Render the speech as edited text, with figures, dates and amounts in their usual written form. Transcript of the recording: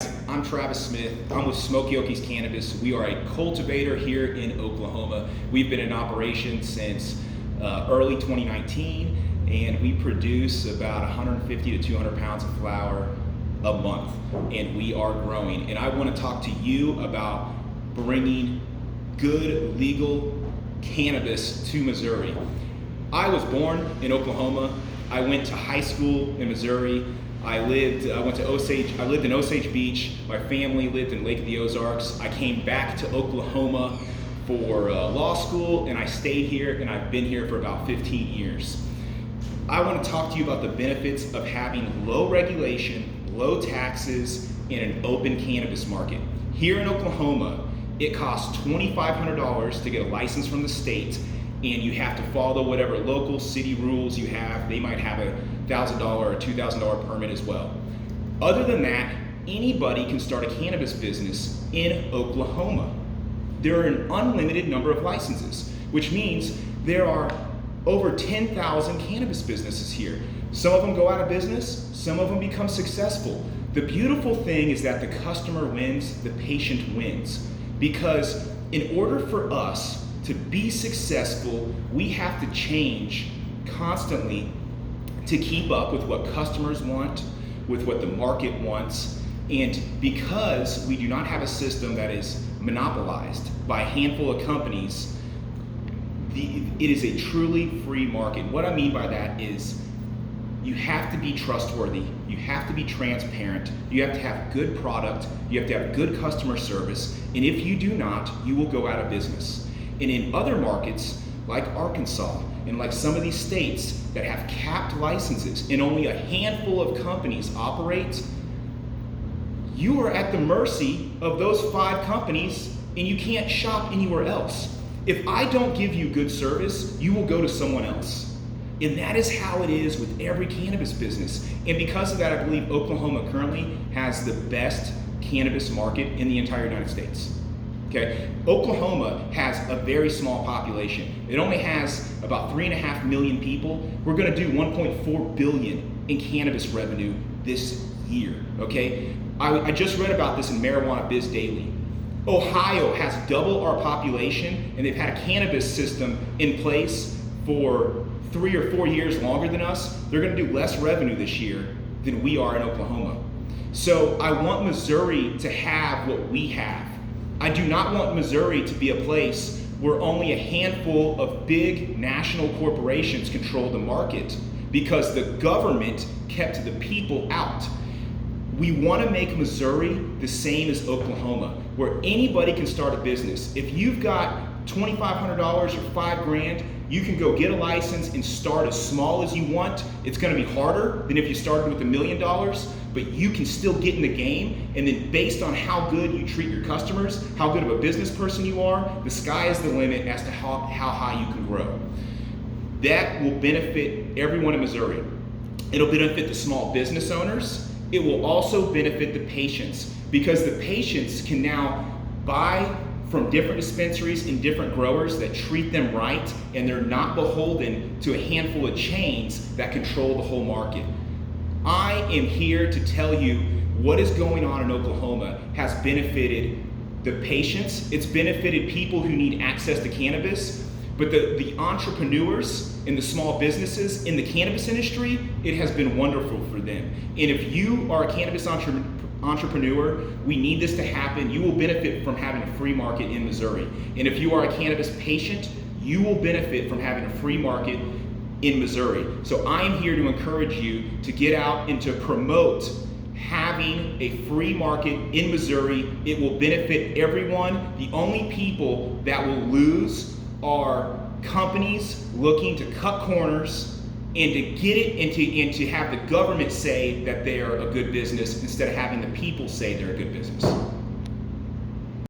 I'm Travis Smith. I'm with Smoky Okies Cannabis. We are a cultivator here in Oklahoma. We've been in operation since early 2019, and we produce about 150 to 200 pounds of flower a month, and we are growing. And I want to talk to you about bringing good legal cannabis to Missouri. I was born in Oklahoma. I went to high school in Missouri. I lived in Osage Beach. My family lived in Lake of the Ozarks. I came back to Oklahoma for law school, and I stayed here, and I've been here for about 15 years. I want to talk to you about the benefits of having low regulation, low taxes, in an open cannabis market. Here in Oklahoma, it costs $2,500 to get a license from the state, and you have to follow whatever local city rules you have. They might have a $1,000 or $2,000 permit as well. Other than that, anybody can start a cannabis business in Oklahoma. There are an unlimited number of licenses, which means there are over 10,000 cannabis businesses here. Some of them go out of business, some of them become successful. The beautiful thing is that the customer wins, the patient wins. Because in order for us to be successful, we have to change constantly to keep up with what customers want, with what the market wants. And because we do not have a system that is monopolized by a handful of companies, it is a truly free market. What I mean by that is you have to be trustworthy, you have to be transparent, you have to have good product, you have to have good customer service, and if you do not, you will go out of business. And in other markets, like Arkansas, and like some of these states that have capped licenses and only a handful of companies operate, you are at the mercy of those 5 companies and you can't shop anywhere else. If I don't give you good service, you will go to someone else. And that is how it is with every cannabis business. And because of that, I believe Oklahoma currently has the best cannabis market in the entire United States. Okay, Oklahoma has a very small population. It only has about 3.5 million people. We're going to do 1.4 billion in cannabis revenue this year. Okay, I just read about this in Marijuana Biz Daily. Ohio has double our population, and they've had a cannabis system in place for 3 or 4 years longer than us. They're going to do less revenue this year than we are in Oklahoma. So I want Missouri to have what we have. I do not want Missouri to be a place where only a handful of big national corporations control the market because the government kept the people out. We want to make Missouri the same as Oklahoma, where anybody can start a business. If you've got $2,500 or $5,000, you can go get a license and start as small as you want. It's going to be harder than if you started with $1 million, but you can still get in the game. And then based on how good you treat your customers, how good of a business person you are, the sky is the limit as to how high you can grow. That will benefit everyone in Missouri. It'll benefit the small business owners. It will also benefit the patients because the patients can now buy from different dispensaries and different growers that treat them right, and they're not beholden to a handful of chains that control the whole market. I am here to tell you what is going on in Oklahoma has benefited the patients, it's benefited people who need access to cannabis, but the entrepreneurs and the small businesses in the cannabis industry, it has been wonderful for them. And if you are a cannabis entrepreneur, we need this to happen. You will benefit from having a free market in Missouri. And if you are a cannabis patient, you will benefit from having a free market in Missouri. So I am here to encourage you to get out and to promote having a free market in Missouri. It will benefit everyone. The only people that will lose are companies looking to cut corners and to get it and to have the government say that they are a good business instead of having the people say they're a good business.